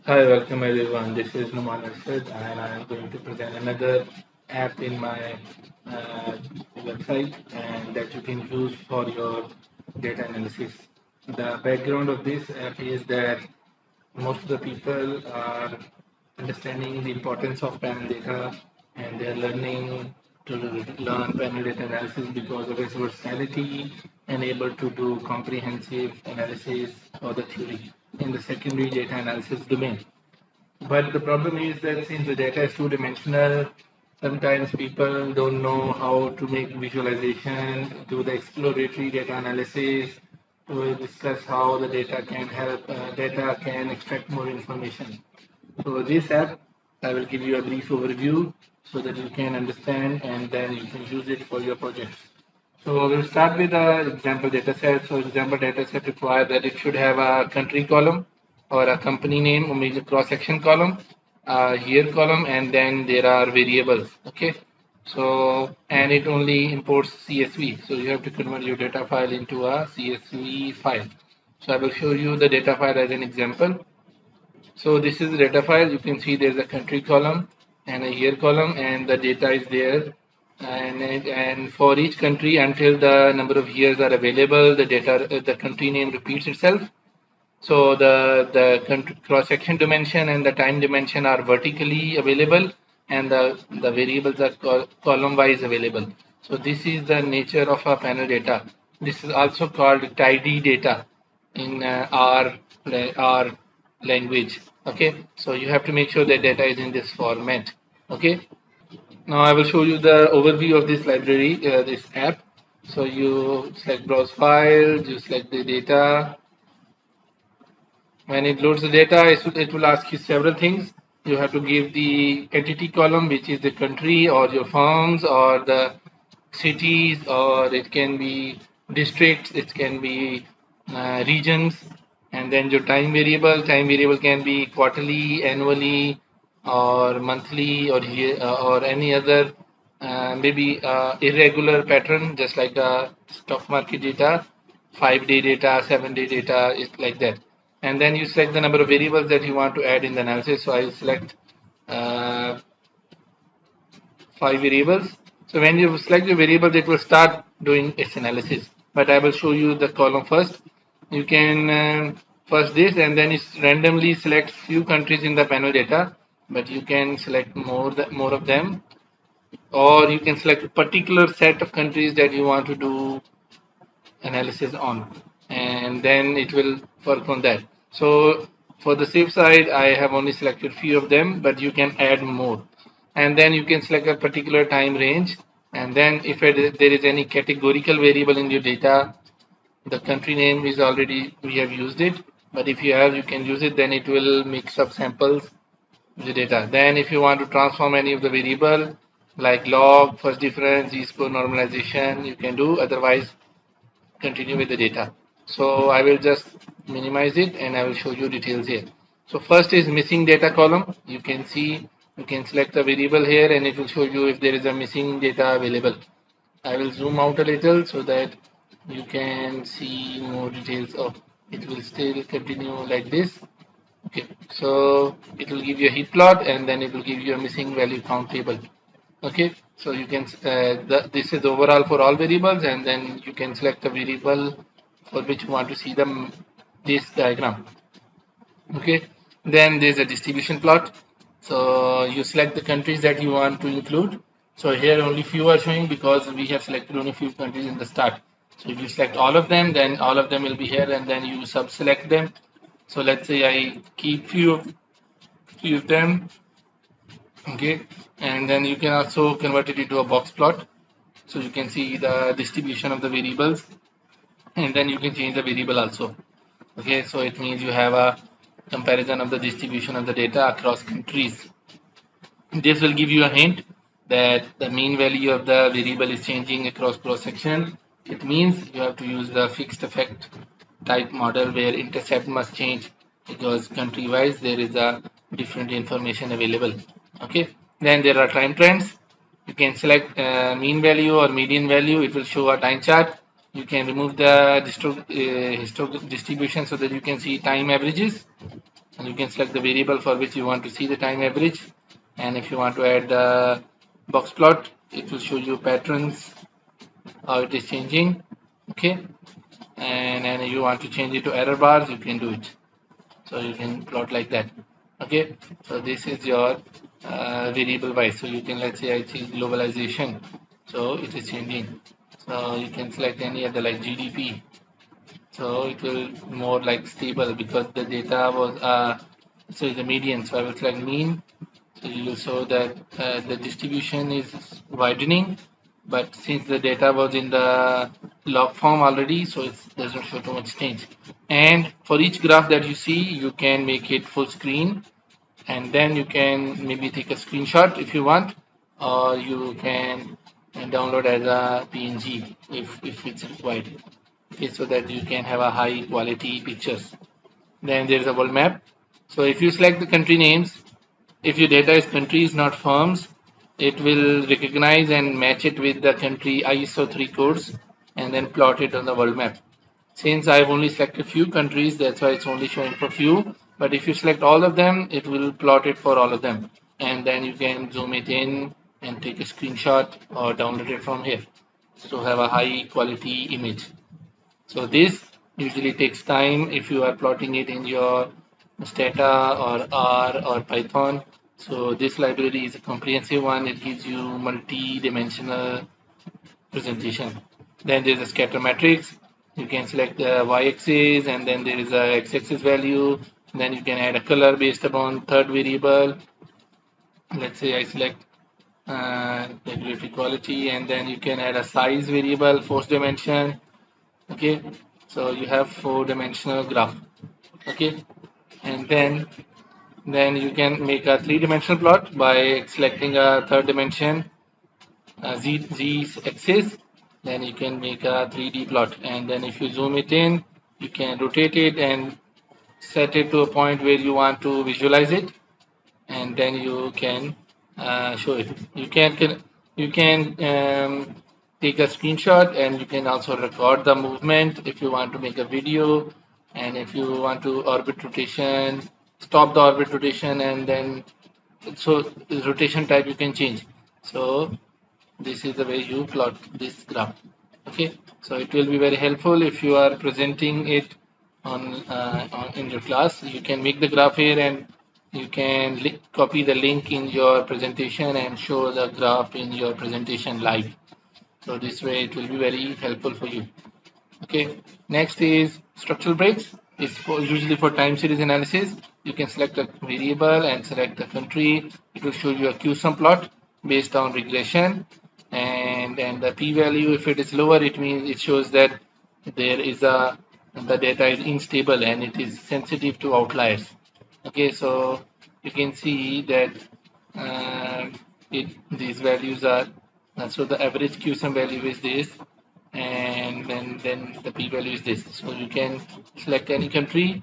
Hi, welcome everyone. This is Numan Arshad, and I am going to present another app in my uh, website and that you can use for your data analysis. The background of this app is that most of the people are understanding the importance of panel data and they're learning to learn panel data analysis because of its versatility and able to do comprehensive analysis of the theory in the secondary data analysis domain. But the problem is that since the data is two-dimensional, sometimes people don't know how to make visualization, do the exploratory data analysis, to discuss how the data can help, data can extract more information. So this app, I will give you a brief overview so that you can understand and then you can use it for your projects. So we'll start with the example dataset. So example dataset require that it should have a country column or a company name or major cross-section column, a year column, and then there are variables. Okay. So and it only imports CSV. So you have to convert your data file into a CSV file. So I will show you the data file as an example. So this is the data file. You can see there's a country column and a year column, and the data is there. And for each country, until the number of years are available, the country name repeats itself. So the cross section dimension and the time dimension are vertically available, and the variables are column wise available. So this is the nature of a panel data. This is also called tidy data in our language. Okay, so you have to make sure that data is in this format. Okay, now I will show you the overview of this library, this app. So you select browse files, you select the data. When it loads the data, it will ask you several things. You have to give the entity column, which is the country or your firms or the cities, or it can be districts, it can be regions, and then your time variable. Time variable can be quarterly, annually, or monthly, or year, or any other maybe irregular pattern, just like the stock market data, 5-day data, 7-day data, it's like that. And then you select the number of variables that you want to add in the analysis. So I will select uh, 5 variables. So when you select the variables, it will start doing its analysis. But I will show you the column first. You can first this, and then it randomly selects few countries in the panel data, but you can select more of them, or you can select a particular set of countries that you want to do analysis on, and then it will work on that. So for the safe side, I have only selected few of them, but you can add more, and then you can select a particular time range, and then if there is any categorical variable in your data, the country name is already, we have used it, but if you have, you can use it, then it will mix up samples the data. Then if you want to transform any of the variable like log, first difference, z-score normalization, you can do, otherwise continue with the data. So I will just minimize it and I will show you details here. So first is missing data column. You can see, you can select a variable here and it will show you if there is a missing data available. I will zoom out a little so that you can see more details of it. Will still continue like this. Okay, so it will give you a heat plot and then it will give you a missing value count table. Okay, so you can this is overall for all variables, and then you can select a variable for which you want to see this diagram. Okay, then there's a distribution plot. So you select the countries that you want to include. So here only few are showing because we have selected only few countries in the start. So if you select all of them, then all of them will be here, and then you sub-select them. So let's say I keep few of them. Okay, and then you can also convert it into a box plot, so you can see the distribution of the variables, and then you can change the variable also. Okay, so it means you have a comparison of the distribution of the data across countries. This will give you a hint that the mean value of the variable is changing across cross section. It means you have to use the fixed effect type model where intercept must change because country wise there is a different information available. Okay, then there are time trends. You can select mean value or median value. It will show a time chart. You can remove the distribution so that you can see time averages. and you can select the variable for which you want to see the time average. And if you want to add the box plot, it will show you patterns, how it is changing. Okay, and you want to change it to error bars, you can do it. So you can plot like that. Okay, so this is your variable wise. So you can, let's say I change globalization, so it is changing. So you can select any other like GDP, so it will more like stable because the data was so the median. So I will select mean. So you will show that the distribution is widening, but since the data was in the log form already, so it doesn't show too much change. And for each graph that you see, you can make it full screen, and then you can maybe take a screenshot if you want, or you can download as a PNG if it's required. Okay, so that you can have a high quality pictures. Then there is a world map. So if you select the country names, if your data is countries, not firms, it will recognize and match it with the country ISO 3 codes and then plot it on the world map. Since I've only selected few countries, that's why it's only showing for few. But if you select all of them, it will plot it for all of them. And then you can zoom it in and take a screenshot or download it from here to have a high quality image. So this usually takes time if you are plotting it in your Stata or R or Python. So this library is a comprehensive one. It gives you multi-dimensional presentation. Then there's a scatter matrix. You can select the y-axis and then there is a x-axis value. Then you can add a color based upon third variable. Let's say I select regulatory quality, and then you can add a size variable, fourth dimension. Okay, so you have four-dimensional graph. Okay, and then you can make a three-dimensional plot by selecting a third dimension, z axis. Then you can make a 3D plot, and then if you zoom it in, you can rotate it and set it to a point where you want to visualize it, and then you can show it. You can take a screenshot, and you can also record the movement if you want to make a video, and if you want to orbit rotation, stop the orbit rotation, and then so the rotation type you can change. So this is the way you plot this graph. Okay, so it will be very helpful if you are presenting it on in your class. You can make the graph here, and you can copy the link in your presentation and show the graph in your presentation live. So this way it will be very helpful for you. Okay, next is structural breaks. It's usually for time series analysis. You can select a variable and select the country. It will show you a Q-sum plot based on regression, and the p-value, if it is lower, it means it shows that there is the data is unstable and it is sensitive to outliers. Okay, so you can see that these values are so the average Q-sum value is this, and then the p-value is this. So you can select any country,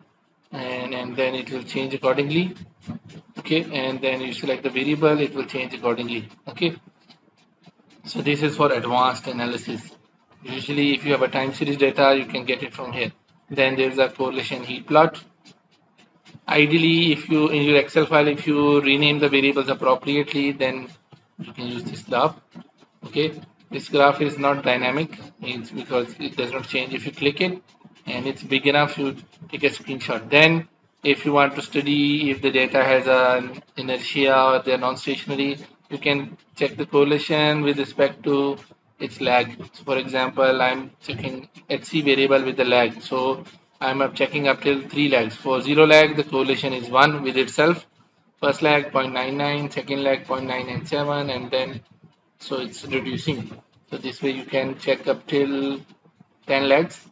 and then it will change accordingly. Okay, and then you select the variable, it will change accordingly. Okay, so this is for advanced analysis. Usually if you have a time series data, you can get it from here. Then there's a correlation heat plot. Ideally, if you in your Excel file, if you rename the variables appropriately, then you can use this graph. Okay, this graph is not dynamic, it's because it does not change. If you click it and it's big enough, you take a screenshot. Then if you want to study if the data has an inertia or they're non-stationary, you can check the correlation with respect to its lag. So for example, I'm checking HC variable with the lag. So I'm checking up till 3 lags. For 0 lag, the correlation is 1 with itself. First lag 0.99, second lag 0.997, and then so it's reducing. So this way you can check up till 10 lags.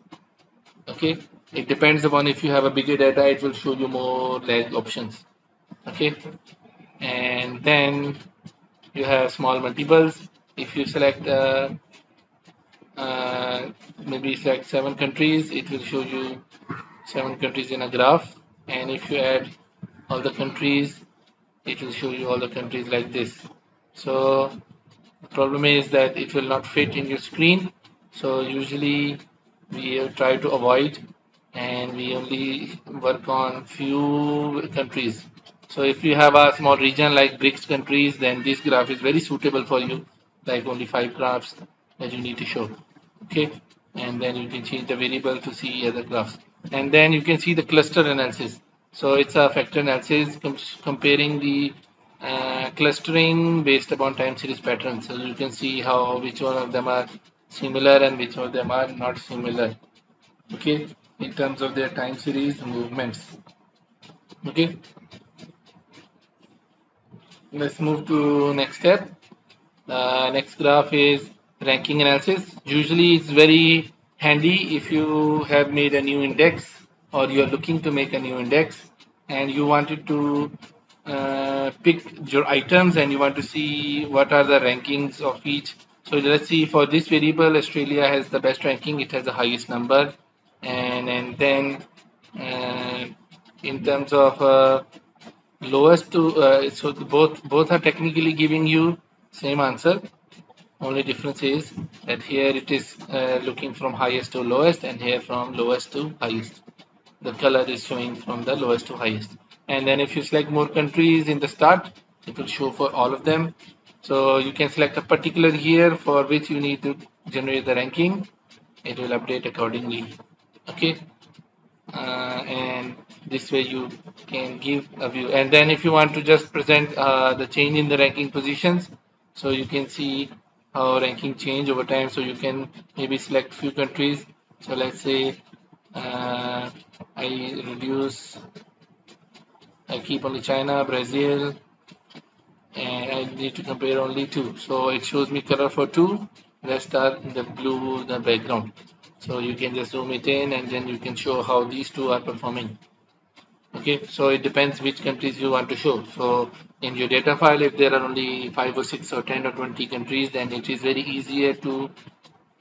Okay, it depends upon if you have a bigger data, it will show you more lag options. Okay, and then you have small multiples. If you select maybe select 7 countries, it will show you 7 countries in a graph, and if you add all the countries, it will show you all the countries like this. So the problem is that it will not fit in your screen, so usually we try to avoid and we only work on few countries. So if you have a small region like BRICS countries, then this graph is very suitable for you, like only 5 graphs that you need to show. Okay, and then you can change the variable to see other graphs, and then you can see the cluster analysis. So it's a factor analysis comparing the clustering based upon time series patterns. So you can see how which one of them are similar and which one of them are not similar. Okay, in terms of their time series movements. Okay, let's move to next step. Next graph is ranking analysis. Usually it's very handy if you have made a new index or you're looking to make a new index and you wanted to pick your items and you want to see what are the rankings of each. So let's see, for this variable Australia has the best ranking, it has the highest number, and then uh, in terms of lowest to so both are technically giving you same answer. Only difference is that here it is looking from highest to lowest and here from lowest to highest. The color is showing from the lowest to highest. And then if you select more countries in the start, it will show for all of them. So you can select a particular year for which you need to generate the ranking. It will update accordingly. Okay. And this way you can give a view, and then if you want to just present the change in the ranking positions, so you can see how ranking change over time. So you can maybe select few countries. So let's say I reduce, I keep only China, Brazil, and I need to compare only two. So it shows me color for two. Rest are in the blue, the background. So you can just zoom it in and then you can show how these two are performing. Okay, so it depends which countries you want to show. So in your data file, if there are only 5 or 6 or 10 or 20 countries, then it is very easier to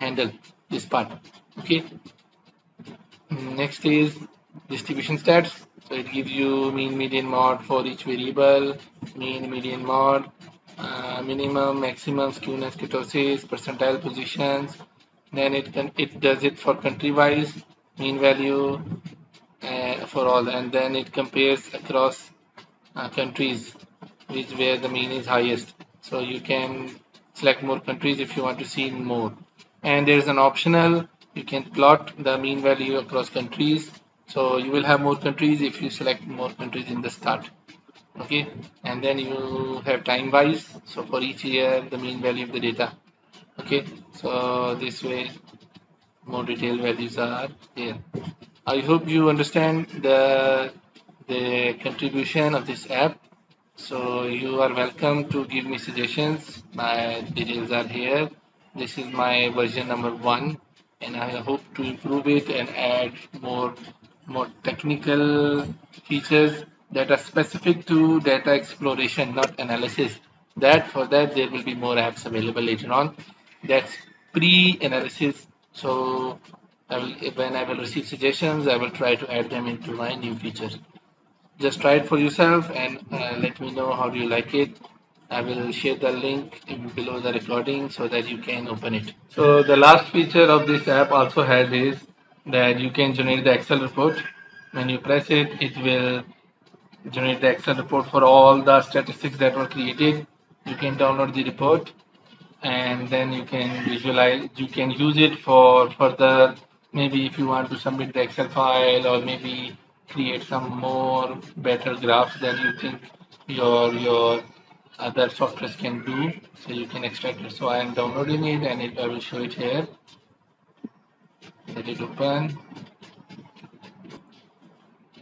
handle this part. Okay, next is distribution stats. So it gives you mean, median, mode for each variable, mean, median, mode, minimum, maximum, skewness, kurtosis, percentile positions. Then it does it for country wise, mean value, for all, and then it compares across countries which where the mean is highest. So you can select more countries if you want to see more. And there is an optional, you can plot the mean value across countries. So you will have more countries if you select more countries in the start. Okay, and then you have time wise. So for each year, the mean value of the data. Okay, so this way more detailed values are there. I hope you understand the contribution of this app. So you are welcome to give me suggestions. My details are here. This is my version number 1, and I hope to improve it and add more technical features that are specific to data exploration, not analysis. That for that there will be more apps available later on. That's pre-analysis. So when I will receive suggestions, I will try to add them into my new features. Just try it for yourself and let me know how do you like it. I will share the link below the recording so that you can open it. So the last feature of this app also has is that you can generate the Excel report. When you press it, it will generate the Excel report for all the statistics that were created. You can download the report and then you can visualize, you can use it for further, maybe if you want to submit the Excel file or maybe create some more better graphs that you think your other softwares can do, so you can extract it. So I am downloading it and I will show it here. Let it open.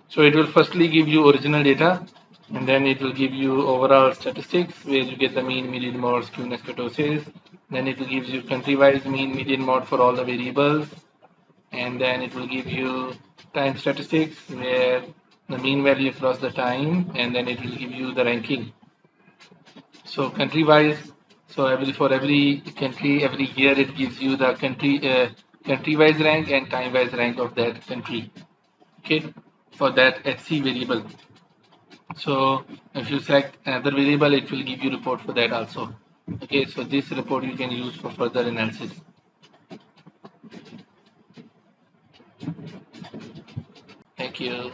So it will firstly give you original data and then it will give you overall statistics where you get the mean, median, mode, skewness, kurtosis. Then it will give you country-wise mean, median, mode for all the variables, and then it will give you time statistics where the mean value across the time, and then it will give you the ranking. So country-wise, so for every country, every year it gives you the country-wise rank and time-wise rank of that country. Okay, for that HC variable. So if you select another variable, it will give you report for that also. Okay, so this report you can use for further analysis. you.